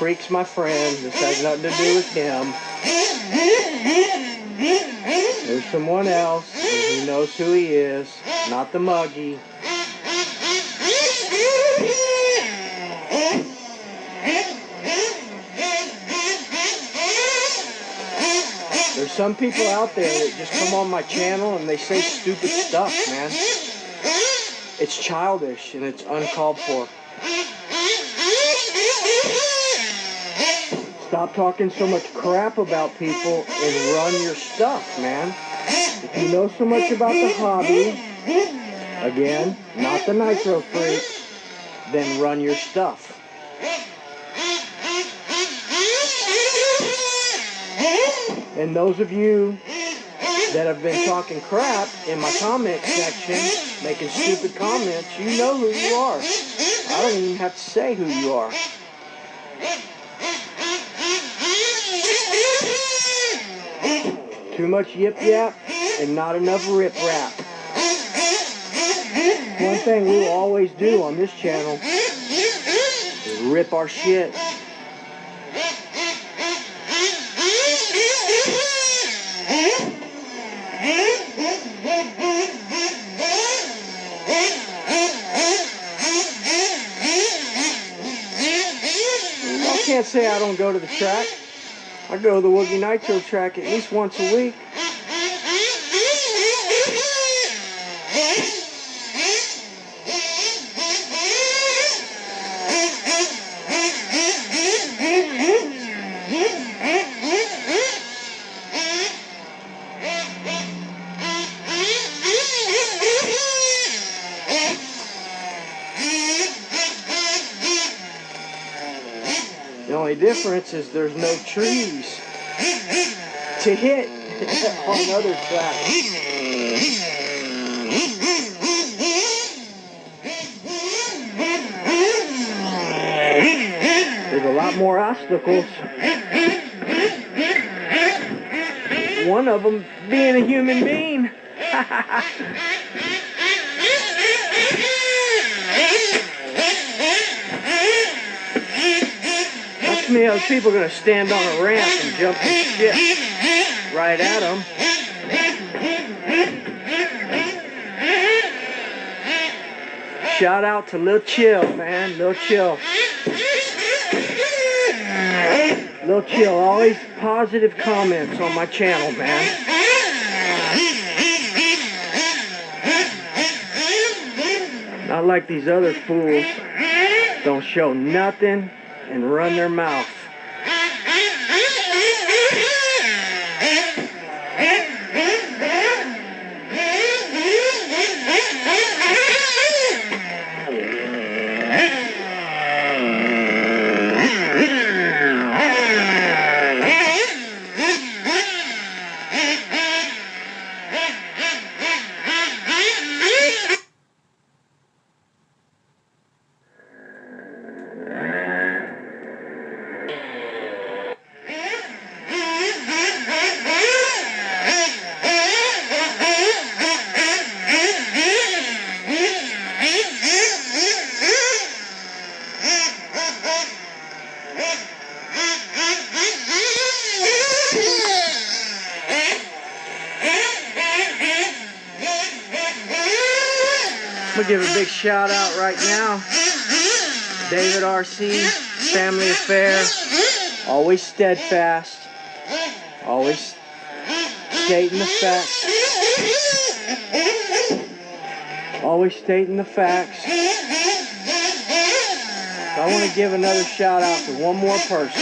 Freak's my friend. This has nothing to do with him. There's someone else, and he knows who he is, not the muggy. There's some people out there that just come on my channel and they say stupid stuff, man. It's childish and it's uncalled for. Stop talking so much crap about people and run your stuff, man. If you know so much about the hobby, again, not the Nitro freak, then run your stuff. And those of you that have been talking crap in my comment section, making stupid comments, you know who you are. I don't even have to say who you are. Too much yip yap and not enough rip rap. One thing we'll always do on this channel is rip our shit. I can't say I don't go to the track. I go to the Woogie Nitro track at least once a week. The only difference is there's no trees to hit on other tracks. There's a lot more obstacles. One of them being a human being. Me, those people are going to stand on a ramp and jump and shit right at them. Shout out to Lil Chill, man. Lil Chill. Lil Chill, always positive comments on my channel, man. Not like these other fools. Don't show nothing and run their mouth. I'm going to give a big shout out right now. David RC, family affair, always steadfast, always stating the facts, always stating the facts. I want to give another shout out to one more person,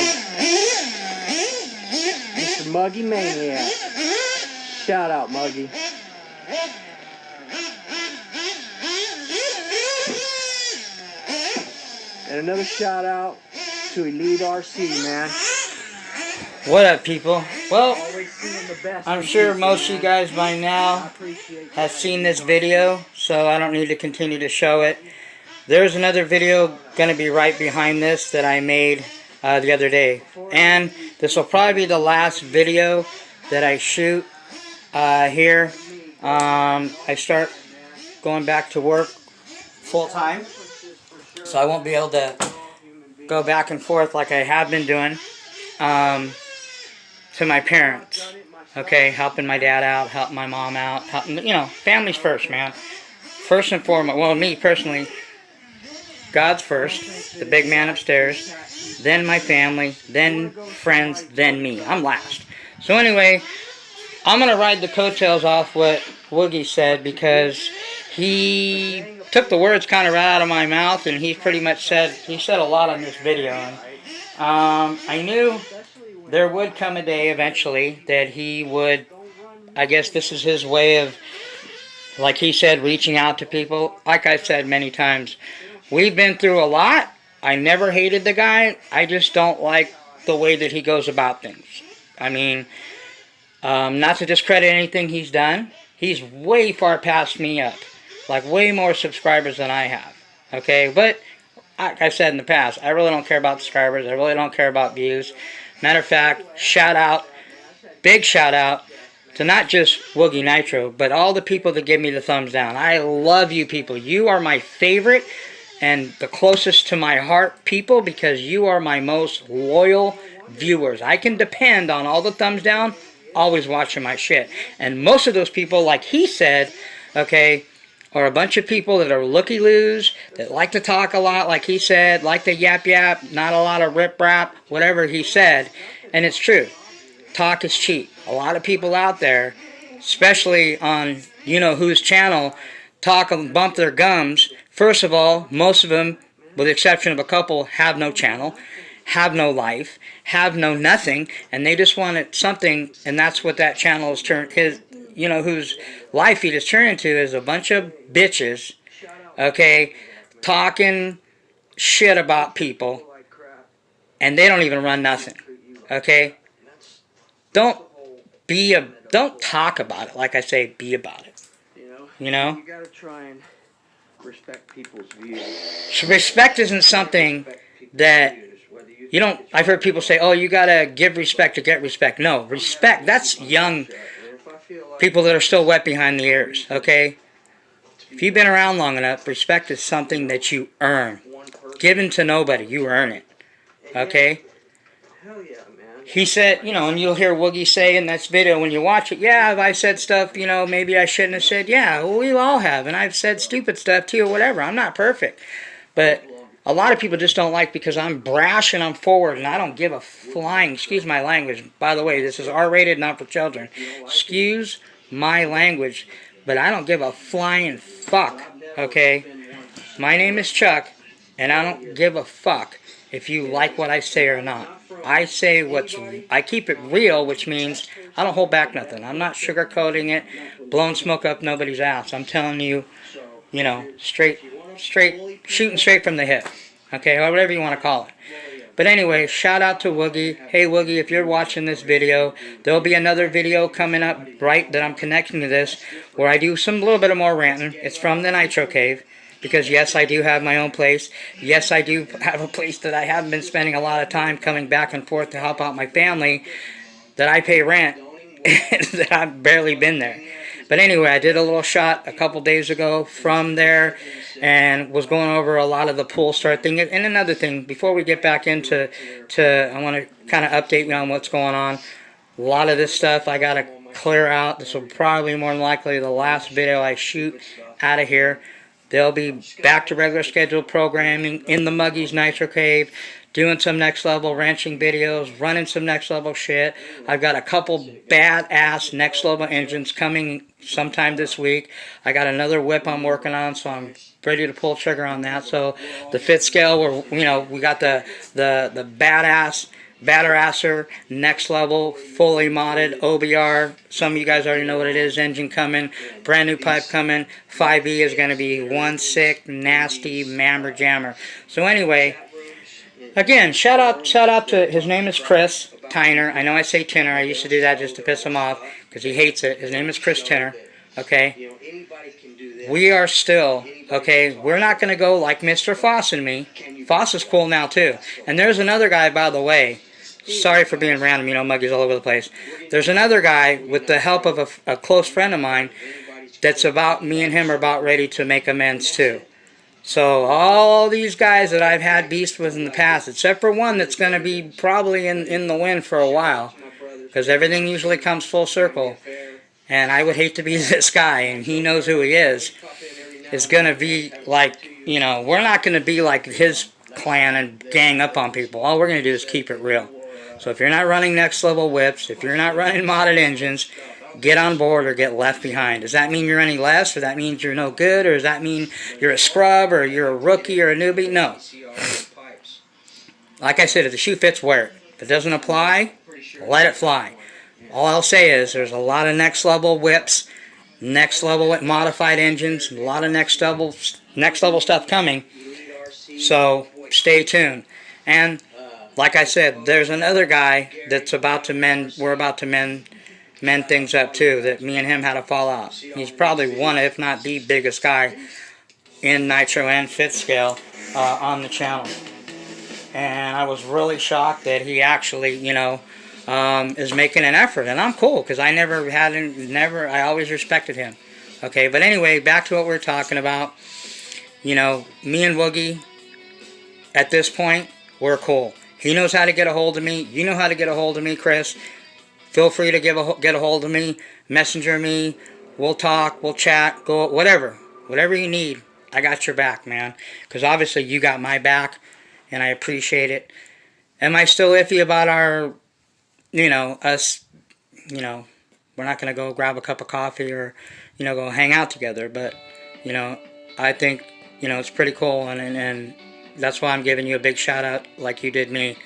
Mr. Muggy Maniac. Shout out, Muggy. And another shout out to Elite RC, man. What up, people? Well, I'm sure most of you guys by now have seen this video, so I don't need to continue to show it. There's another video going to be right behind this that I made the other day. And this will probably be the last video that I shoot here. I start going back to work full time, so I won't be able to go back and forth like I have been doing to my parents. Okay, helping my dad out, helping my mom out, helping, you know, family's first, man. First and foremost, well, me personally, God's first, the big man upstairs, then my family, then friends, then me. I'm last. So anyway, I'm going to ride the coattails off what Woogie said, because he took the words kind of right out of my mouth, and he pretty much said, he said a lot on this video. And, I knew there would come a day eventually that he would, I guess this is his way of, like he said, reaching out to people. Like I've said many times, we've been through a lot. I never hated the guy. I just don't like the way that he goes about things. I mean, not to discredit anything he's done. He's way far past me up. Like, way more subscribers than I have. Okay? But, like I said in the past, I really don't care about subscribers. I really don't care about views. Matter of fact, shout out, big shout out, to not just Woogie Nitro, but all the people that give me the thumbs down. I love you people. You are my favorite and the closest to my heart people, because you are my most loyal viewers. I can depend on all the thumbs down, always watching my shit. And most of those people, like he said, okay, are a bunch of people that are looky-loos, that like to talk a lot, like he said, like to yap-yap, not a lot of rip-rap, whatever he said. And it's true. Talk is cheap. A lot of people out there, especially on you-know-whose channel, talk and bump their gums. First of all, most of them, with the exception of a couple, have no channel, have no life, have no nothing, and they just want something, and that's what that channel is turned, his, whose life feed is turned into, is a bunch of bitches, okay, talking shit about people, and they don't even run nothing, okay? Don't talk about it, like I say, be about it, you know? You gotta try and respect people's views. So respect isn't something that you don't, I've heard people say, oh, you gotta give respect to get respect. No, respect, that's young people that are still wet behind the ears, okay? If you've been around long enough, respect is something that you earn. Given to nobody, you earn it, okay? He said, and you'll hear Woogie say in this video when you watch it, yeah, I said stuff, maybe I shouldn't have said. Yeah, well, we all have, and I've said stupid stuff too, or whatever. I'm not perfect. But a lot of people just don't like because I'm brash and I'm forward, and I don't give a flying, excuse my language. By the way, this is R-rated, not for children. Excuse my language, but I don't give a flying fuck, okay? My name is Chuck, and I don't give a fuck if you like what I say or not. I say I keep it real, which means I don't hold back nothing. I'm not sugarcoating it, blowing smoke up nobody's ass. I'm telling you, straight, shooting straight from the hip. Okay, or whatever you want to call it. But anyway, shout out to Woogie. Hey Woogie, if you're watching this video, there'll be another video coming up right that I'm connecting to this, where I do some little bit of more ranting. It's from the Nitro Cave. Because yes, I do have my own place. Yes, I do have a place that I haven't been spending a lot of time coming back and forth to help out my family, that I pay rent, that I've barely been there. But anyway, I did a little shot a couple days ago from there, and was going over a lot of the pool start thing. And another thing, before we get back into, I want to kind of update you on what's going on. A lot of this stuff I got to clear out. This will probably more than likely the last video I shoot out of here. They'll be back to regular scheduled programming in the Muggies Nitro Cave, doing some next level ranching videos, running some next level shit. I've got a couple badass next level engines coming sometime this week. I got another whip I'm working on, so I'm ready to pull trigger on that. So the 5th scale, where we got the badass Batterasser, next level, fully modded, OBR, some of you guys already know what it is, engine coming, brand new pipe coming, 5E is going to be one sick, nasty, mammer jammer. So anyway, again, shout out to, his name is Chris Tyner. I know I say Tinner, I used to do that just to piss him off, because he hates it. His name is Chris Tinner, okay? We are still, okay, we're not going to go like Mr. Foss and me. Foss is cool now too. And there's another guy, by the way, sorry for being random, Muggies all over the place. There's another guy, with the help of a close friend of mine, that's me and him are about ready to make amends too. So all these guys that I've had beast with in the past, except for one that's going to be probably in the wind for a while, because everything usually comes full circle, and I would hate to be this guy, and he knows who he is going to be like, you know, we're not going to be like his clan and gang up on people. All we're going to do is keep it real. So if you're not running next level whips, if you're not running modded engines, get on board or get left behind. Does that mean you're any less, or that means you're no good, or does that mean you're a scrub, or you're a rookie, or a newbie? No. Like I said, if the shoe fits, wear it. If it doesn't apply, let it fly. All I'll say is there's a lot of next level whips, next level modified engines, a lot of next level stuff coming. So stay tuned. And like I said, there's another guy that's about to mend. We're about to mend things up too. That me and him had a fallout. He's probably one, if not the biggest guy in Nitro and Fifth Scale on the channel. And I was really shocked that he actually, you know, is making an effort, and I'm cool because I I always respected him. Okay, but anyway, back to what we're talking about. You know, me and Woogie, at this point, we're cool. He knows how to get a hold of me. You know how to get a hold of me, Chris. Feel free to get a hold of me, messenger me. We'll talk, we'll chat, go whatever you need. I got your back, man. Because obviously you got my back, and I appreciate it. Am I still iffy about our, you know, us, you know, we're not going to go grab a cup of coffee or, you know, go hang out together. But, you know, I think, you know, it's pretty cool. And that's why I'm giving you a big shout out like you did me.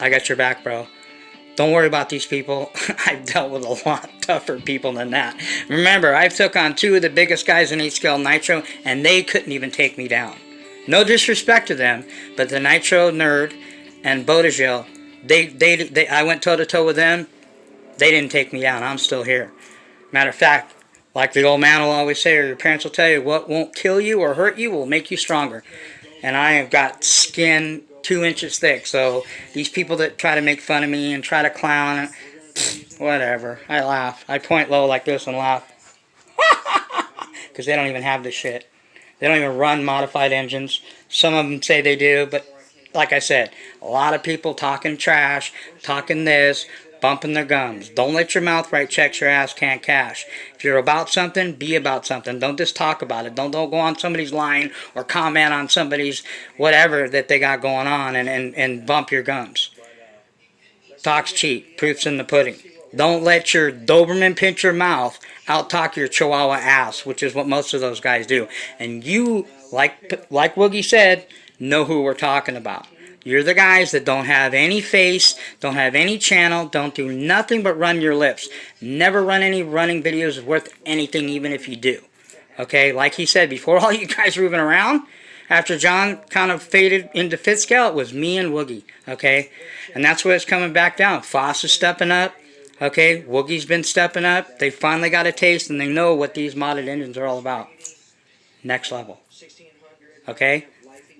I got your back, bro. Don't worry about these people. I've dealt with a lot tougher people than that. Remember, I've took on two of the biggest guys in 8-scale Nitro, and they couldn't even take me down. No disrespect to them, but the Nitro Nerd and Bodagil, I went toe-to-toe with them. They didn't take me down. I'm still here. Matter of fact, like the old man will always say, or your parents will tell you, what won't kill you or hurt you will make you stronger. And I have got skin 2 inches thick. So these people that try to make fun of me and try to clown, whatever. I laugh. I point low like this and laugh. Because they don't even have this shit. They don't even run modified engines. Some of them say they do, but like I said, a lot of people talking trash, talking this, bumping their gums. Don't let your mouth write checks your ass can't cash. If you're about something, be about something. Don't just talk about it. Don't go on somebody's line or comment on somebody's whatever that they got going on and bump your gums. Talk's cheap. Proof's in the pudding. Don't let your Doberman pincher mouth out-talk your Chihuahua ass, which is what most of those guys do. And you, like Woogie said, know who we're talking about. You're the guys that don't have any face, don't have any channel, don't do nothing but run your lips. Never run any running videos worth anything, even if you do. Okay, like he said, before all you guys were moving around, after John kind of faded into 5th scale, it was me and Woogie. Okay, and that's where it's coming back down. Foss is stepping up. Okay, Woogie's been stepping up. They finally got a taste, and they know what these modded engines are all about. Next level. Okay,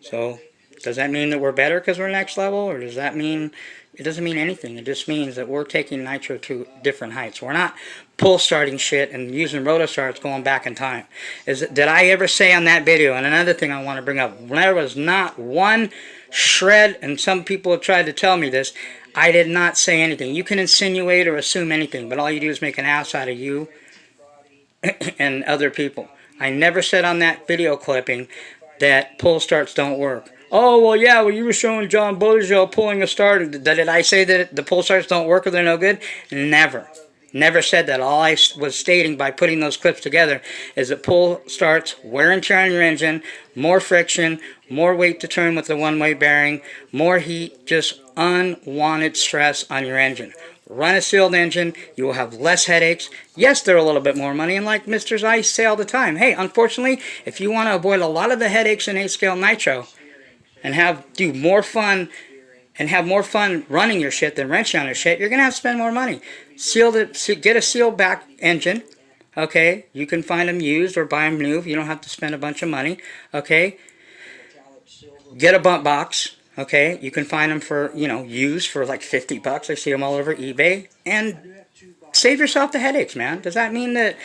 so does that mean that we're better because we're next level, or does that mean it doesn't mean anything? It just means that we're taking Nitro to different heights. We're not pull starting shit and using rotostarts going back in time. Did I ever say on that video? And another thing I want to bring up, there was not one shred, and some people have tried to tell me this. I did not say anything. You can insinuate or assume anything, but all you do is make an ass out of you and other people. I never said on that video clipping that pull starts don't work. Oh, well, yeah, well, you were showing John Bodagil pulling a start. Did I say that the pull starts don't work or they're no good? Never. Never said that. All I was stating by putting those clips together is that pull starts wear and tear on your engine, more friction, more weight to turn with the one-way bearing, more heat, just unwanted stress on your engine. Run a sealed engine, you will have less headaches. Yes, they're a little bit more money, and like Mr. Zeiss say all the time, hey, unfortunately, if you want to avoid a lot of the headaches in 8-scale Nitro and have more fun running your shit than wrenching on your shit, you're going to have to spend more money. Get a sealed back engine, okay? You can find them used or buy them new. You don't have to spend a bunch of money, okay? Get a bump box. Okay, you can find them for, used for like $50. I see them all over eBay. And save yourself the headaches, man. Does that mean that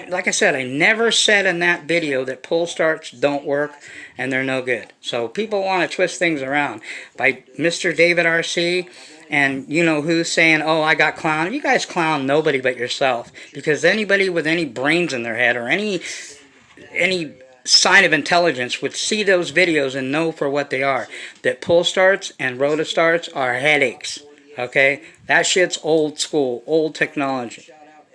like I said, I never said in that video that pull starts don't work and they're no good. So people want to twist things around by Mr. David RC and you know who's saying, oh, I got clowned. You guys clown nobody but yourself, because anybody with any brains in their head or any sign of intelligence would see those videos and know for what they are, that pull starts and rota starts are headaches. Okay, that shit's old school, old technology.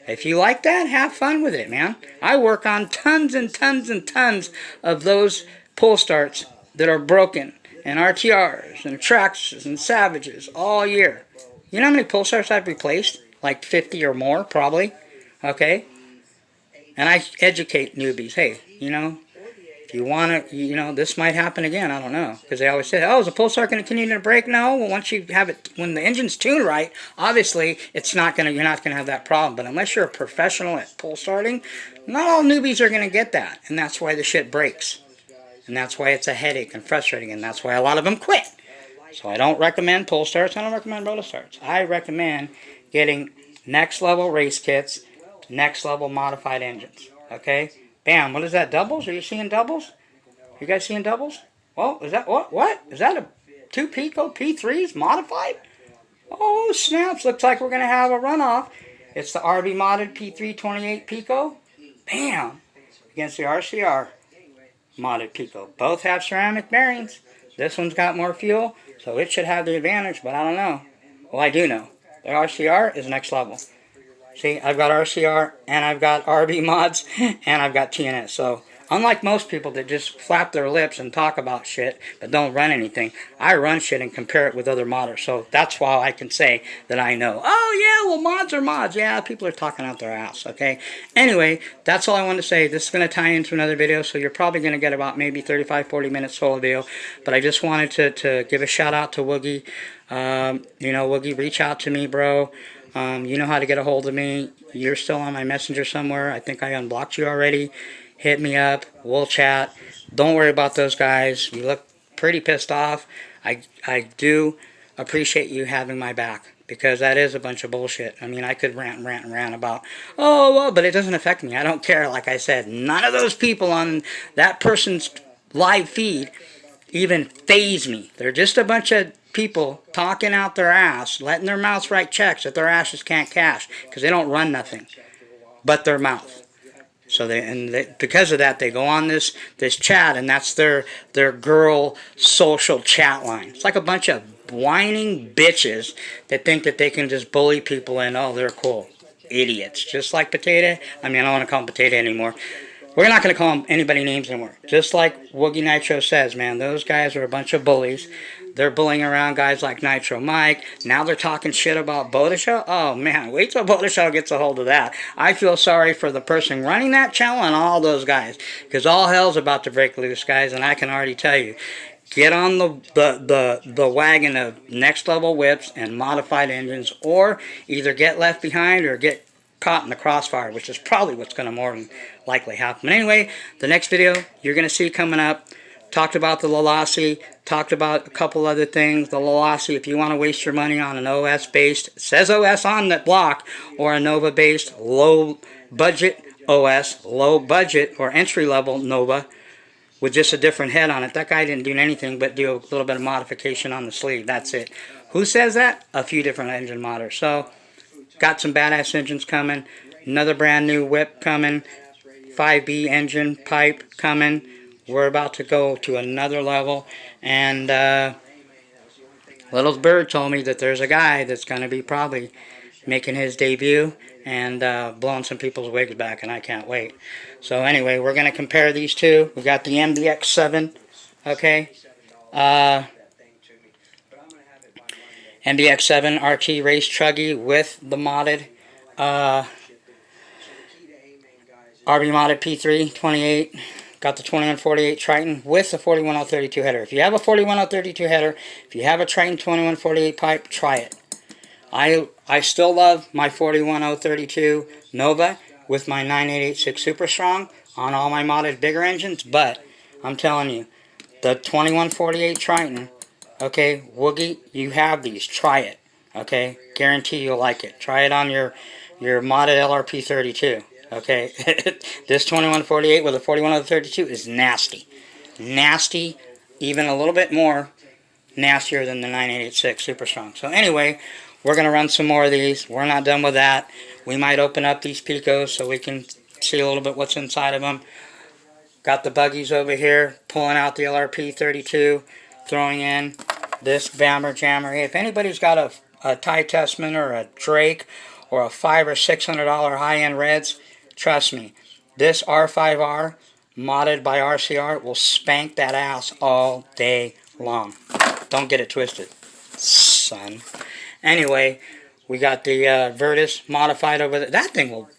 If you like that, have fun with it, man. I work on tons and tons and tons of those pull starts that are broken, and RTRs, and Traxxas, and Savages all year. You know how many pull starts I've replaced? Like 50 or more, probably. Okay? And I educate newbies. Hey, you know, if you want to, you know, this might happen again. I don't know. Because they always say, oh, is the pull start going to continue to break? No. Well, once you have it, when the engine's tuned right, obviously, it's not going to, you're not going to have that problem. But unless you're a professional at pull starting, not all newbies are going to get that. And that's why the shit breaks. And that's why it's a headache and frustrating. And that's why a lot of them quit. So I don't recommend pull starts. I don't recommend rota starts. I recommend getting next level race kits, next level modified engines. Okay? Bam, what is that, doubles? Are you seeing doubles? You guys seeing doubles? Well, is that, what? Is that a 2 Pico P3s modified? Oh, snaps, looks like we're going to have a runoff. It's the RB modded P328 Pico. Bam, against the RCR modded Pico. Both have ceramic bearings. This one's got more fuel, so it should have the advantage, but I don't know. Well, I do know. The RCR is next level. See, I've got RCR, and I've got RB mods, and I've got TNS. So, unlike most people that just flap their lips and talk about shit, but don't run anything, I run shit and compare it with other modders. So, that's why I can say that I know. Oh, yeah, well, mods are mods. Yeah, people are talking out their ass, okay? Anyway, that's all I wanted to say. This is going to tie into another video, so you're probably going to get about maybe 35-40 minutes solo video. But I just wanted to give a shout out to Woogie. You know, Woogie, reach out to me, bro. You know how to get a hold of me. You're still on my messenger somewhere. I think I unblocked you already. Hit me up. We'll chat. Don't worry about those guys. You look pretty pissed off. I do appreciate you having my back, because that is a bunch of bullshit. I mean, I could rant and rant and rant about, oh, well, but it doesn't affect me. I don't care. Like I said, none of those people on that person's live feed even faze me. They're just a bunch of people talking out their ass, letting their mouths write checks that their asses can't cash, because they don't run nothing but their mouth. So because of that, they go on this chat, and that's their girl social chat line. It's like a bunch of whining bitches that think that they can just bully people and, oh, they're cool. Idiots. Just like Potato. I mean, I don't want to call him Potato anymore. We're not going to call him anybody names anymore. Just like Woogie Nitro says, man, those guys are a bunch of bullies. They're bullying around guys like Nitro Mike. Now they're talking shit about Bodishow. Oh, man, wait till Bodishow gets a hold of that. I feel sorry for the person running that channel and all those guys, because all hell's about to break loose, guys, and I can already tell you. Get on the wagon of next level whips and modified engines, or either get left behind or get caught in the crossfire, which is probably what's going to more than likely happen. But anyway, the next video you're going to see coming up, talked about the Lalasi, talked about a couple other things. The Lalasi, if you want to waste your money on an OS-based, it says OS on that block, or a Nova-based low-budget OS, low-budget or entry-level Nova, with just a different head on it. That guy didn't do anything but do a little bit of modification on the sleeve. That's it. Who says that? A few different engine modders. So, got some badass engines coming. Another brand new whip coming. 5B engine pipe coming. We're about to go to another level. And Little Bird told me that there's a guy that's going to be probably making his debut and blowing some people's wigs back, and I can't wait. So anyway, we're going to compare these two. We've got the MBX7, okay? MBX7 RT Race Truggy with the modded RB modded P328. Got the 2148 Triton with the 41032 header. If you have a 41032 header, if you have a Triton 2148 pipe, try it. I still love my 41032 Nova with my 9886 Super Strong on all my modded bigger engines, but I'm telling you, the 2148 Triton, okay, Woogie, you have these. Try it. Okay, guarantee you'll like it. Try it on your modded LRP 32. Okay, this 2148 with a 41 of the 32 is nasty. Nasty, even a little bit more nastier than the 9886 Super Strong. So anyway, we're going to run some more of these. We're not done with that. We might open up these Picos so we can see a little bit what's inside of them. Got the buggies over here, pulling out the LRP 32, throwing in this Bammer Jammer. Hey, if anybody's got a Ty Testament or a Drake or a $500 or $600 high-end Reds, trust me, this R5R modded by RCR will spank that ass all day long. Don't get it twisted, son. Anyway, we got the Virtus modified over there. That thing will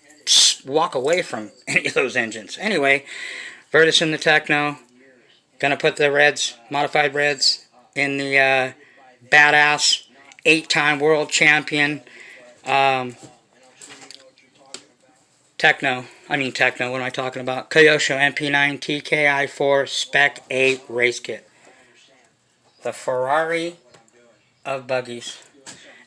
walk away from any of those engines. Anyway, Virtus in the Techno. Gonna put the Reds, modified Reds, in the badass 8-time world champion Techno, what am I talking about? Kyosho MP9 TKI4 Spec 8 race kit. The Ferrari of buggies.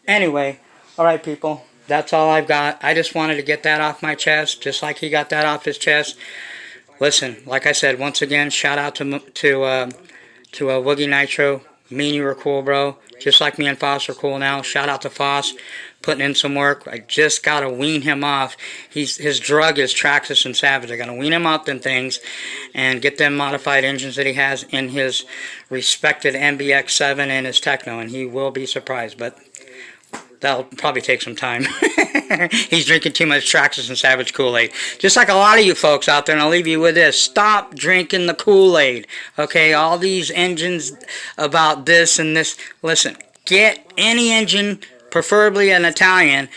Anyway, alright people, that's all I've got. I just wanted to get that off my chest, just like he got that off his chest. Listen, like I said, once again, shout out to Woogie Nitro. Me and you were cool, bro. Just like me and Foss are cool now. Shout out to Foss, putting in some work. I just got to wean him off. His drug is Traxxas and Savage. I got to wean him off them things and get them modified engines that he has in his respected MBX7 and his Techno, and he will be surprised, but that'll probably take some time. He's drinking too much Traxxas and Savage Kool-Aid. Just like a lot of you folks out there, and I'll leave you with this. Stop drinking the Kool-Aid. Okay, all these engines about this and this. Listen, get any engine, preferably an Italian.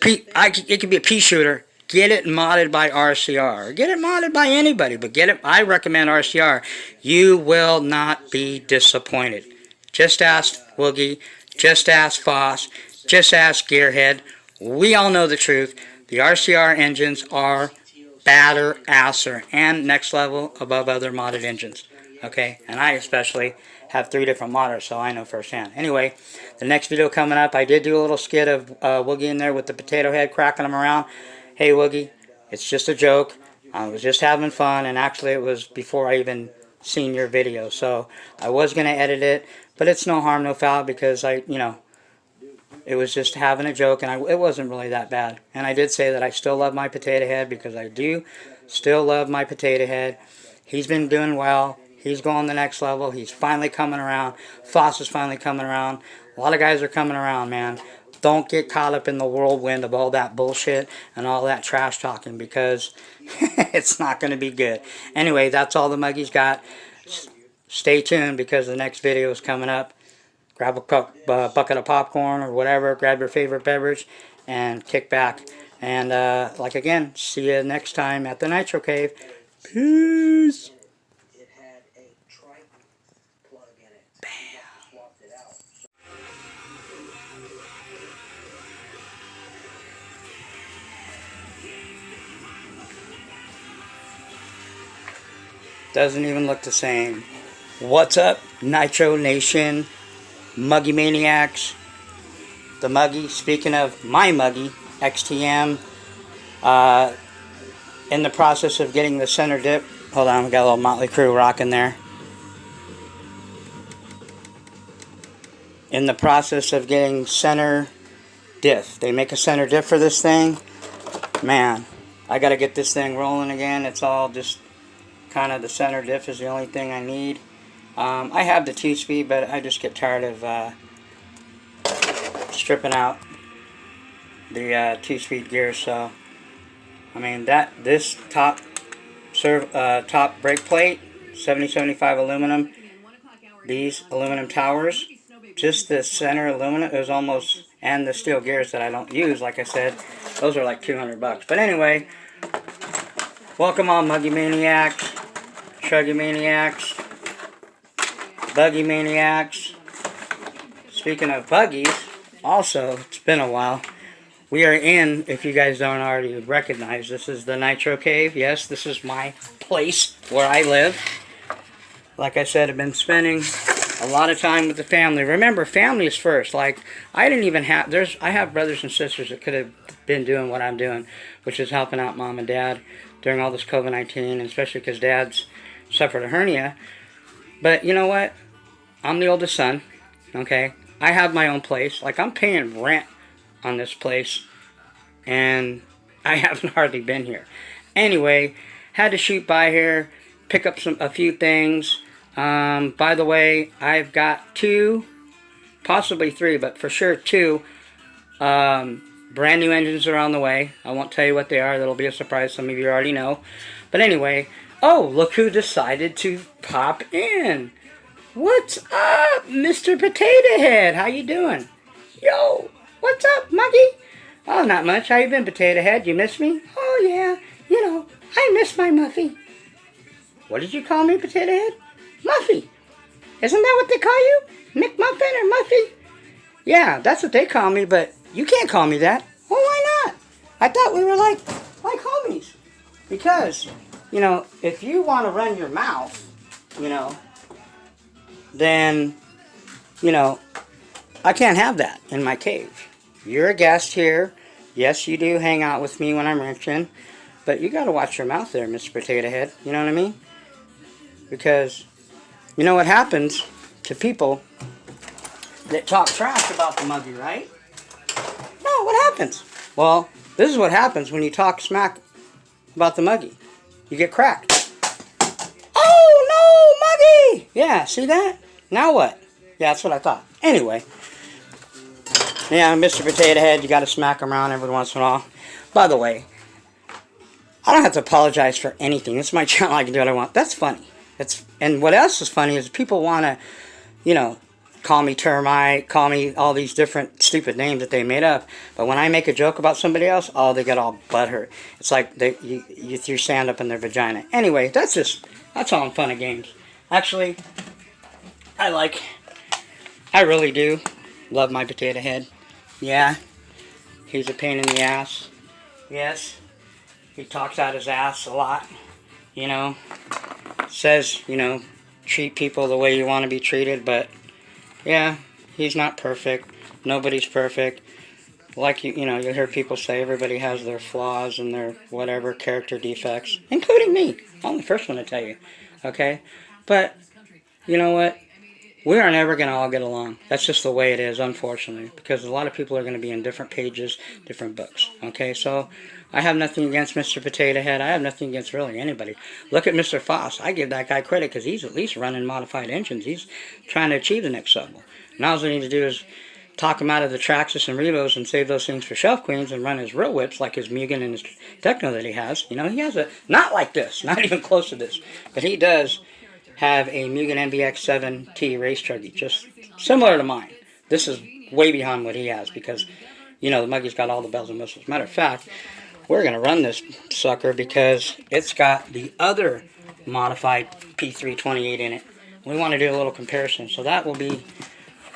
It could be a pea shooter. Get it modded by RCR. Get it modded by anybody, but get it. I recommend RCR. You will not be disappointed. Just ask Woogie. Just ask Foss. Just ask Gearhead. We all know the truth. The RCR engines are badder asser and next level above other modded engines. Okay, and I especially have 3 different modders, so I know firsthand. Anyway, the next video coming up, I did do a little skit of Woogie in there with the potato head cracking them around. Hey Woogie, it's just a joke. I was just having fun, and actually it was before I even seen your video, so I was going to edit it, but it's no harm, no foul, because it was just having a joke, and it wasn't really that bad. And I did say that I still love my potato head, because I do still love my potato head. He's been doing well. He's going the next level. He's finally coming around. Foss is finally coming around. A lot of guys are coming around, man. Don't get caught up in the whirlwind of all that bullshit and all that trash talking, because it's not going to be good. Anyway, that's all the Muggies got. Stay tuned, because the next video is coming up. Grab a bucket of popcorn or whatever. Grab your favorite beverage and kick back. And like again, see you next time at the Nitro Cave. Peace. Doesn't even look the same. What's up, Nitro Nation, Muggy Maniacs, the Muggy, speaking of my Muggy, XTM, in the process of getting the center dip. Hold on, we got a little Motley Crue rocking there. In the process of getting center diff. They make a center diff for this thing. Man, I gotta get this thing rolling again. It's all just kind of the center diff is the only thing I need. I have the 2-speed, but I just get tired of stripping out the 2-speed gear. So, I mean, this top brake plate, 7075 aluminum. These aluminum towers, just the center aluminum is almost, and the steel gears that I don't use, like I said, those are like $200. But anyway, welcome on Muggy Maniacs, Chuggy Maniacs, Buggy Maniacs. Speaking of buggies, also, it's been a while. We are in, if you guys don't already recognize, this is the Nitro Cave. Yes, this is my place where I live. Like I said, I've been spending a lot of time with the family. Remember, family is first. Like, I didn't even have, I have brothers and sisters that could have been doing what I'm doing, which is helping out mom and dad during all this COVID-19, and especially because dad's suffered a hernia. But you know what? I'm the oldest son, okay? I have my own place. Like, I'm paying rent on this place, and I haven't hardly been here. Anyway, had to shoot by here, pick up a few things. By the way, I've got 2, possibly 3, but for sure 2 brand new engines are on the way. I won't tell you what they are. That'll be a surprise. Some of you already know. But anyway, oh, look who decided to pop in. What's up, Mr. Potato Head? How you doing? Yo, what's up, Muggy? Oh, not much. How you been, Potato Head? You miss me? Oh, yeah. You know, I miss my Muffy. What did you call me, Potato Head? Muffy. Isn't that what they call you? McMuffin or Muffy? Yeah, that's what they call me, but you can't call me that. Well, why not? I thought we were like homies. Because, you know, if you want to run your mouth, you know, then, you know, I can't have that in my cave. You're a guest here. Yes, you do hang out with me when I'm wrenching. But you got to watch your mouth there, Mr. Potato Head. You know what I mean? Because you know what happens to people that talk trash about the Muggy, right? No, what happens? Well, this is what happens when you talk smack about the Muggy. You get cracked. Oh, no, Muggy! Yeah, see that? Now what? Yeah, that's what I thought. Anyway. Yeah, Mr. Potato Head, you got to smack him around every once in a while. By the way, I don't have to apologize for anything. It's my channel. I can do what I want. That's funny. And what else is funny is people want to, you know, call me termite, call me all these different stupid names that they made up. But when I make a joke about somebody else, oh, they get all butthurt. It's like you threw sand up in their vagina. Anyway, that's all in fun and games. Actually, I really do love my Potato Head. Yeah, he's a pain in the ass. Yes, he talks out his ass a lot, you know. Says, you know, treat people the way you want to be treated, but yeah, he's not perfect. Nobody's perfect. Like, you know, you hear people say everybody has their flaws and their whatever character defects, including me. I'm the first one to tell you, okay? But, you know what? We are never going to all get along. That's just the way it is, unfortunately, because a lot of people are going to be in different pages, different books, okay? So, I have nothing against Mr. Potato Head. I have nothing against really anybody. Look at Mr. Foss. I give that guy credit because he's at least running modified engines. He's trying to achieve the next level. Now all we need to do is talk him out of the Traxxas and Revos and save those things for Shelf Queens and run his real whips like his Mugen and his Techno that he has. You know, he has a, not like this, not even close to this, but he does have a Mugen NBX7T race truggy, just similar to mine. This is way beyond what he has because, you know, the Muggy's got all the bells and whistles. Matter of fact, we're going to run this sucker because it's got the other modified P328 in it. We want to do a little comparison, so that will be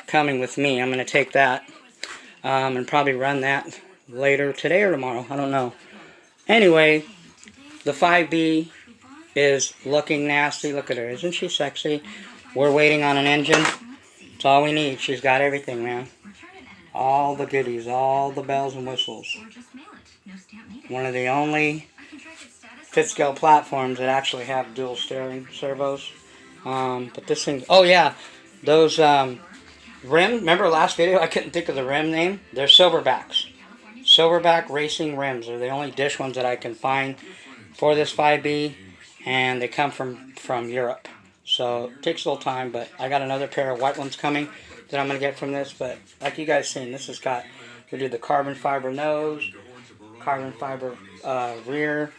coming with me. I'm going to take that and probably run that later today or tomorrow. I don't know. Anyway, the 5B is looking nasty. Look at her. Isn't she sexy? We're waiting on an engine. That's all we need. She's got everything, man. All the goodies, all the bells and whistles. One of the only fifth-scale platforms that actually have dual steering servos. But this thing... Oh, yeah. Those rim... Remember last video? I couldn't think of the rim name. They're Silverbacks. Silverback Racing rims. They're the only dish ones that I can find for this 5B. And they come from Europe. So it takes a little time, but I got another pair of white ones coming that I'm going to get from this. But like you guys seen, this has got... We did the carbon fiber nose, carbon fiber rear.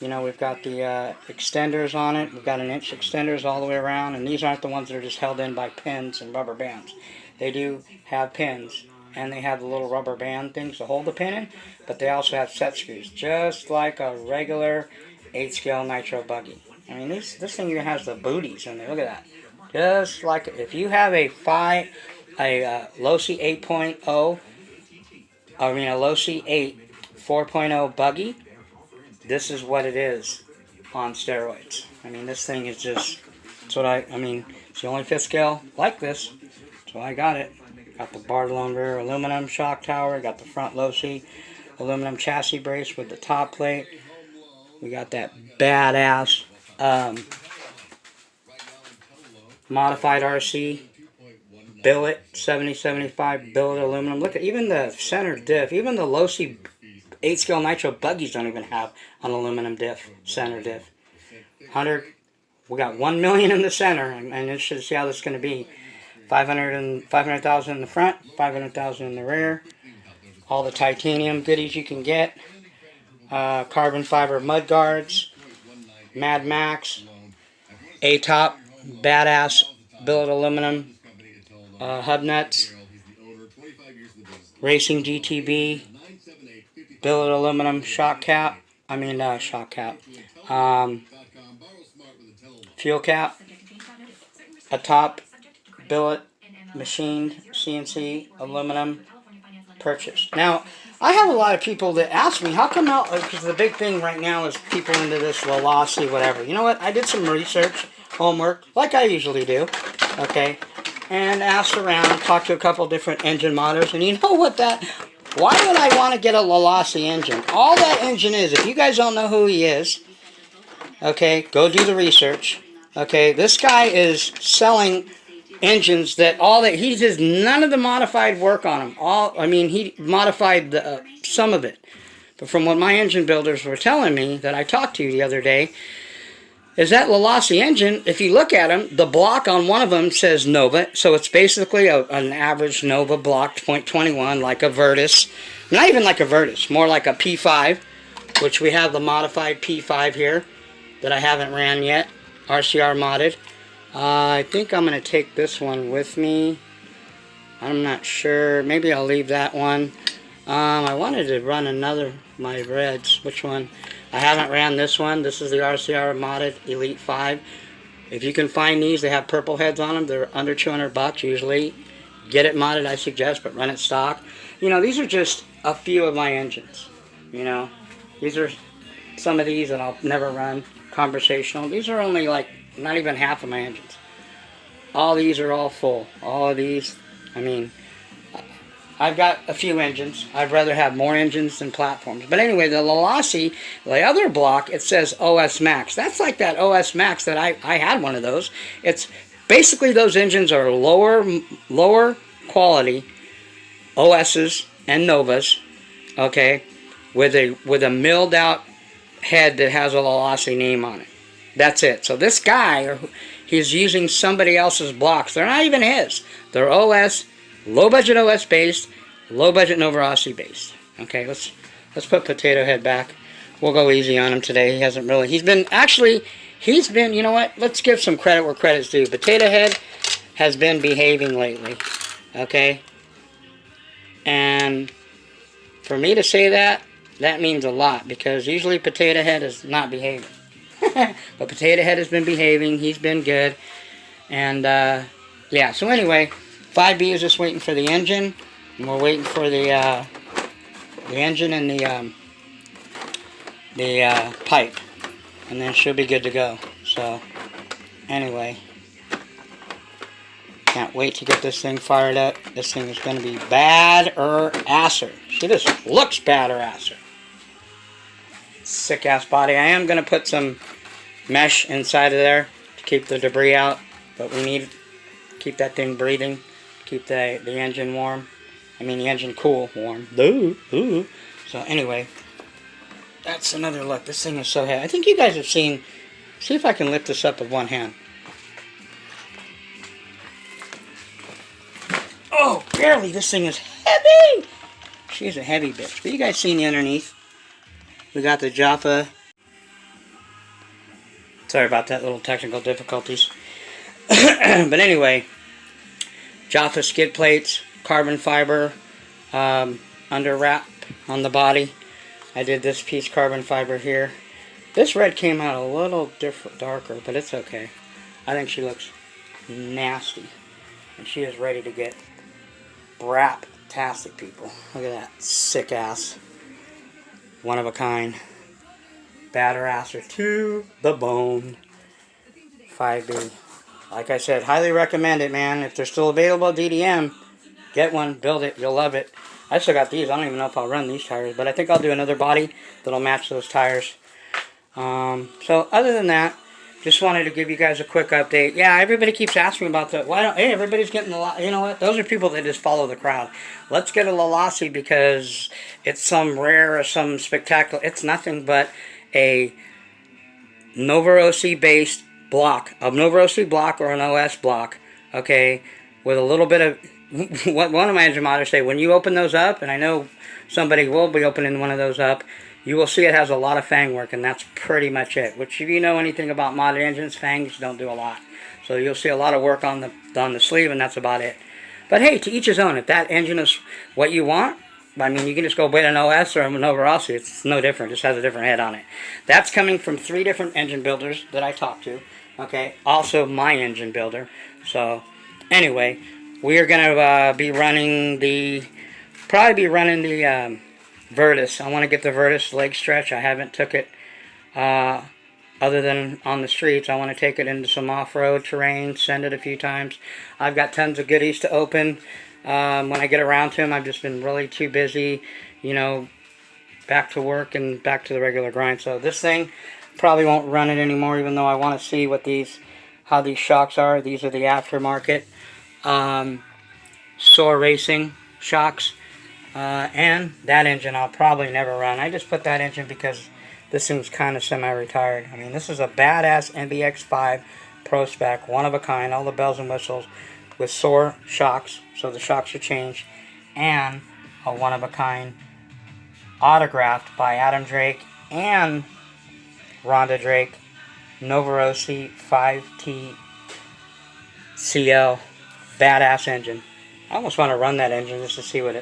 You know, we've got the extenders on it. We've got an inch extenders all the way around. And these aren't the ones that are just held in by pins and rubber bands. They do have pins. And they have the little rubber band things to hold the pin in. But they also have set screws. Just like a regular 8-scale Nitro buggy. I mean, this thing even has the booties in there. Look at that. Just like, if you have a Losi 8.0, I mean a Losi 8 4.0 buggy, this is what it is on steroids. I mean, this thing is just, that's what I mean, It's the only fifth scale like this, so I got it. Got the Bartolone rear aluminum shock tower. Got the front low-C aluminum chassis brace with the top plate. We got that badass modified RC billet, 7075 billet aluminum. Look at even the center diff, even the low-C 8-scale Nitro buggies don't even have an aluminum diff, center diff. 100, we got 1 million in the center, and interested to see how this is going to be. 500,000 in the front, 500,000 in the rear. All the titanium goodies you can get. Carbon fiber mud guards, Mad Max, A-top, badass billet aluminum hub nuts, Racing GTB, billet aluminum shock cap, fuel cap, a top billet machined CNC aluminum purchase. Now, I have a lot of people that ask me, how come out, because the big thing right now is people into this Lalasi, whatever. You know what, I did some research, homework, like I usually do, okay, and asked around, talked to a couple different engine modders, and you know what why would I want to get a Lalasi engine? All that engine is, if you guys don't know who he is, okay, go do the research, okay, this guy is selling engines that he does none of the modified work on them. He modified some of it. But from what my engine builders were telling me that I talked to the other day, is that Lalasi engine, if you look at them, the block on one of them says Nova, so it's basically an average Nova block, 0.21, like a Virtus. Not even like a Virtus, more like a P5, which we have the modified P5 here that I haven't ran yet, RCR modded. I think I'm going to take this one with me. I'm not sure. Maybe I'll leave that one. I wanted to run my reds. Which one? I haven't ran this one. This is the RCR modded Elite 5. If you can find these, they have purple heads on them. They're under 200 bucks usually. Get it modded, I suggest, but run it stock. You know, these are just a few of my engines. You know, these are some of these that I'll never run. Conversational. These are only like not even half of my engines. All these are all full. All of these, I've got a few engines. I'd rather have more engines than platforms. But anyway, the Lalasi, the other block, it says OS Max. That's like that OS Max that I had one of those. It's basically those engines are lower quality OSs and Novas, okay, with a milled out head that has a Lalasi name on it. That's it. So this guy, he's using somebody else's blocks. They're not even his. They're OS, low budget OS based, low budget Nova Rossi based. Okay, let's put Potato Head back. We'll go easy on him today. He hasn't really. He's been, you know what? Let's give some credit where credit's due. Potato Head has been behaving lately. Okay, and for me to say that means a lot, because usually Potato Head is not behaving. But Potato Head has been behaving. He's been good. And, yeah. So anyway, 5B is just waiting for the engine. And we're waiting for the engine and the pipe. And then she'll be good to go. So, anyway. Can't wait to get this thing fired up. This thing is going to be bad-er-asser. She just looks bad-er-asser. Sick ass body. I am going to put some mesh inside of there to keep the debris out, but we need to keep that thing breathing, keep the engine warm. The engine cool, warm. Ooh. So anyway, that's another look. This thing is so heavy. I think you guys have seen. See if I can lift this up with one hand. Oh, barely. This thing is heavy. She's a heavy bitch. But you guys seen the underneath. We got the Jaffa. Sorry about that, little technical difficulties. But anyway, Jaffa skid plates, carbon fiber under wrap on the body. I did this piece carbon fiber here. This red came out a little darker, but it's okay. I think she looks nasty. And she is ready to get brap-tastic, people. Look at that sick ass. One of a kind. Batter-asser to the bone. 5B. like I said, highly recommend it, man. If they're still available, DDM, get one, build it, you'll love it. I still got these. I don't even know if I'll run these tires, but I think I'll do another body that'll match those tires. So other than that, just wanted to give you guys a quick update. Yeah, everybody keeps asking about the, hey, everybody's getting the, you know what, those are people that just follow the crowd. Let's get a Lalasi because it's some rare or some spectacular, it's nothing but a Novorossy based block, a Novorossy block or an OS block, okay, with a little bit of, what one of my engine modders say, when you open those up, and I know somebody will be opening one of those up, you will see it has a lot of fang work, and that's pretty much it. Which, if you know anything about modded engines, fangs don't do a lot. So you'll see a lot of work on the sleeve, and that's about it. But hey, to each his own. If that engine is what you want, I mean, you can just go buy an OS or a Novorossy. It's no different. It just has a different head on it. That's coming from 3 different engine builders that I talked to. Okay, also my engine builder. So anyway, we are going to be running the, Virtus. I want to get the Virtus leg stretch. I haven't took it other than on the streets. I want to take it into some off-road terrain, send it a few times. I've got tons of goodies to open. When I get around to them, I've just been really too busy, you know, back to work and back to the regular grind. So this thing, probably won't run it anymore, even though I want to see what how these shocks are. These are the aftermarket Soar Racing shocks. And that engine I'll probably never run. I just put that engine because this thing's kind of semi-retired. I mean, this is a badass MBX5 Pro Spec, one of a kind, all the bells and whistles, with Soar shocks, so the shocks are changed, and a one of a kind autographed by Adam Drake and Rhonda Drake Novorossy 5T CL badass engine. I almost want to run that engine just to see what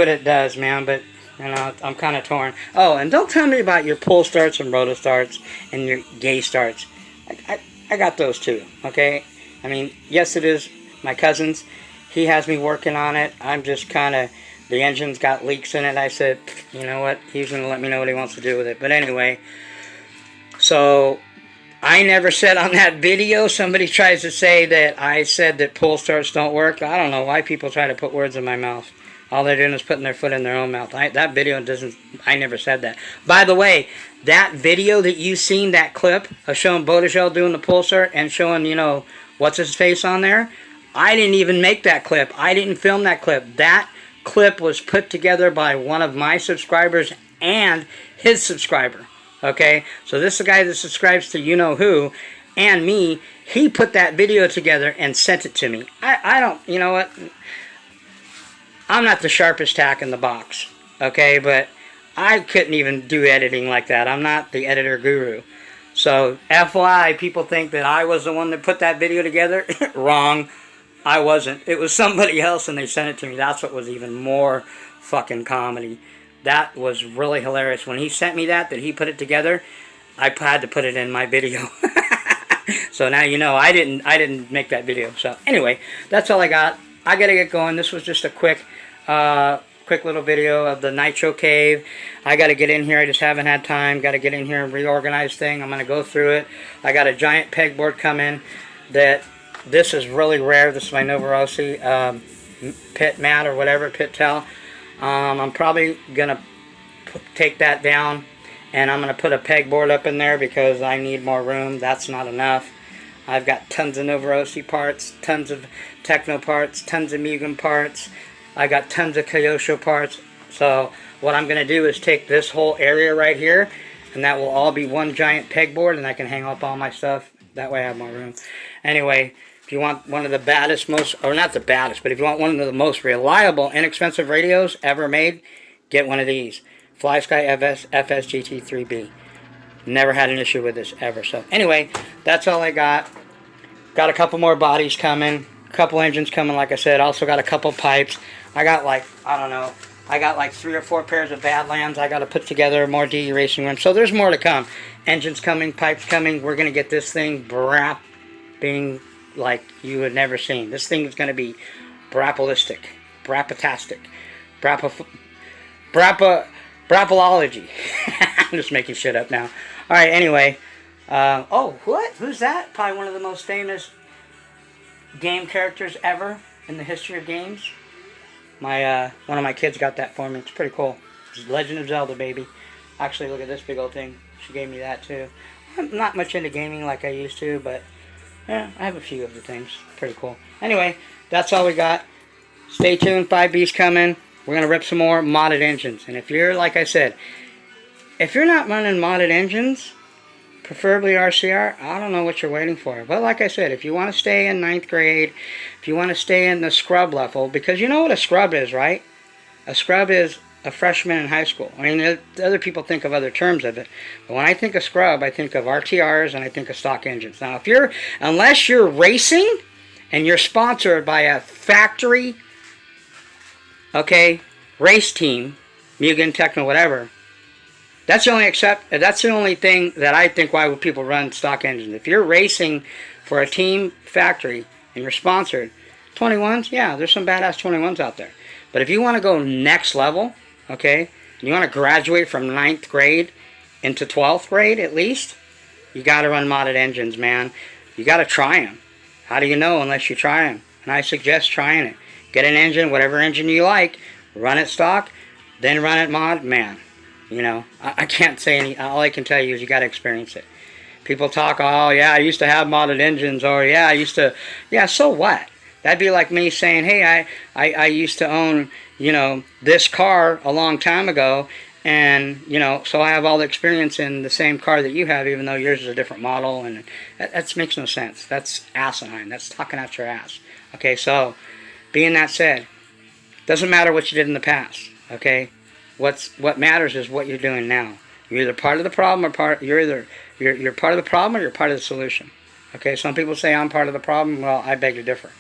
it does, man, but you know, I'm kind of torn. Oh, and don't tell me about your pull starts and roto starts and your gay starts. I got those too, okay? I mean, yes, it is my cousin's. He has me working on it. I'm just kind of, the engine's got leaks in it. I said, you know what, he's going to let me know what he wants to do with it. But anyway, so I never said on that video, somebody tries to say that I said that pull starts don't work. I don't know why people try to put words in my mouth. All they're doing is putting their foot in their own mouth. That video doesn't, I never said that. By the way, that video that you seen, that clip of showing Bodegel doing the pull start and showing, you know, what's his face on there, I didn't even make that clip. I didn't film that clip. That clip was put together by one of my subscribers and his subscriber. Okay? So this is the guy that subscribes to you know who and me. He put that video together and sent it to me. I don't, you know what? I'm not the sharpest tack in the box, okay, but I couldn't even do editing like that. I'm not the editor guru. So, FYI, people think that I was the one that put that video together. Wrong. I wasn't. It was somebody else, and they sent it to me. That's what was even more fucking comedy. That was really hilarious. When he sent me that he put it together, I had to put it in my video. So now you know I didn't make that video. So, anyway, that's all I got. I gotta get going. This was just a quick little video of the Nitro cave. I gotta get in here. I just haven't had time. Gotta get in here and reorganize things. I'm gonna go through it. I got a giant pegboard coming. This is really rare. This is my Novorossy pit mat or whatever, pit tail. I'm probably gonna take that down, and I'm gonna put a pegboard up in there because I need more room. That's not enough. I've got tons of Novorossy parts, tons of Techno parts, tons of Mugen parts. I got tons of Kyosho parts. So what I'm going to do is take this whole area right here, and that will all be one giant pegboard, and I can hang up all my stuff. That way I have more room. Anyway, if you want one of the baddest, or not the baddest, but if you want one of the most reliable, inexpensive radios ever made, get one of these. FlySky FS-GT3B. Never had an issue with this ever. So anyway, that's all I got. Got a couple more bodies coming. A couple engines coming, like I said. Also got a couple pipes. I got like, I don't know, I got like 3 or 4 pairs of Badlands. I got to put together more DE racing rims. So there's more to come. Engines coming, pipes coming. We're going to get this thing brapping like you had never seen. This thing is going to be brappolistic, brappatastic, brappology. I'm just making shit up now. Alright, anyway. Oh, what? Who's that? Probably one of the most famous game characters ever in the history of games. My one of my kids got that for me. It's pretty cool. It's Legend of Zelda, baby. Actually, look at this big old thing. She gave me that too. I'm not much into gaming like I used to, but yeah, I have a few of the things. Pretty cool. Anyway, that's all we got. Stay tuned. 5B's coming. We're going to rip some more modded engines. And if you're, like I said, if you're not running modded engines, preferably RCR, I don't know what you're waiting for. But like I said, if you want to stay in 9th grade, if you want to stay in the scrub level, because you know what a scrub is, right? A scrub is a freshman in high school. I mean, other people think of other terms of it. But when I think of scrub, I think of RTRs and I think of stock engines. Now, unless you're racing and you're sponsored by a factory, okay, race team, Mugen, Techno, whatever, that's the only thing that I think why would people run stock engines. If you're racing for a team factory and you're sponsored, 21s, yeah, there's some badass 21s out there. But if you want to go next level, okay, and you want to graduate from 9th grade into 12th grade at least, you got to run modded engines, man. You got to try them. How do you know unless you try them? And I suggest trying it. Get an engine, whatever engine you like, run it stock, then run it mod, man. You know, I can't say any, all I can tell you is you got to experience it. People talk, oh yeah, I used to have modded engines, or yeah, I used to, yeah, so what? That'd be like me saying, hey, I used to own, you know, this car a long time ago, and, you know, so I have all the experience in the same car that you have, even though yours is a different model, and that makes no sense. That's asinine. That's talking out your ass. Okay, so, being that said, doesn't matter what you did in the past, okay? What matters is what you're doing now. You're either part of the problem or you're part of the problem or you're part of the solution. Okay, some people say I'm part of the problem. Well, I beg to differ.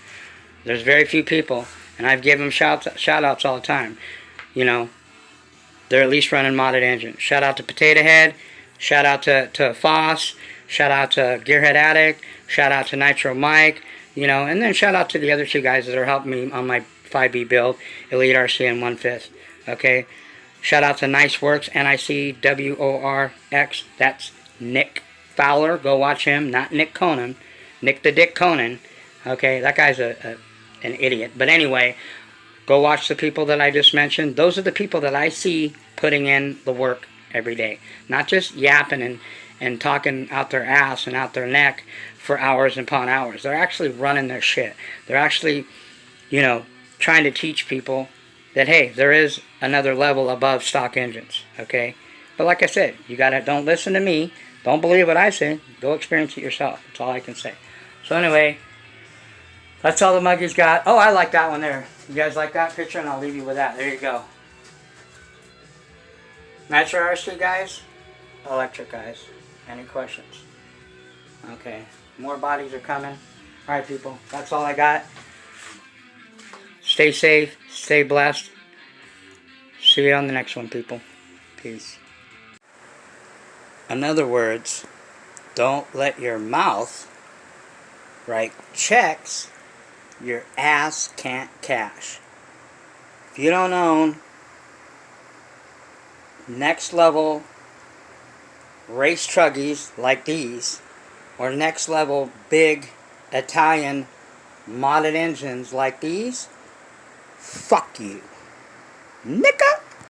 There's very few people, and I've given them shout-outs all the time. You know, they're at least running modded engines. Shout out to Potato Head, shout out to Foss, shout out to Gearhead Addict, shout out to Nitro Mike, you know, and then shout out to the other two guys that are helping me on my 5B build, Elite RC and 1/5. Okay, shout out to Nice Works, NICWORX. That's Nick Fowler. Go watch him, not Nick Conan, Nick the Dick Conan. Okay, that guy's an idiot. But anyway, go watch the people that I just mentioned. Those are the people that I see putting in the work every day. Not just yapping and talking out their ass and out their neck for hours upon hours. They're actually running their shit. They're actually, you know, trying to teach people that, hey, there is another level above stock engines. Okay? But like I said, you don't listen to me. Don't believe what I say. Go experience it yourself. That's all I can say. So anyway, that's all the muggies got. Oh, I like that one there. You guys like that picture? And I'll leave you with that. There you go. Nitro RC guys? Electric guys. Any questions? Okay. More bodies are coming. Alright, people. That's all I got. Stay safe. Stay blessed. See you on the next one, people. Peace. In other words, don't let your mouth write checks your ass can't cash. If you don't own next level race truggies like these, or next level big Italian modded engines like these, fuck you, nigga.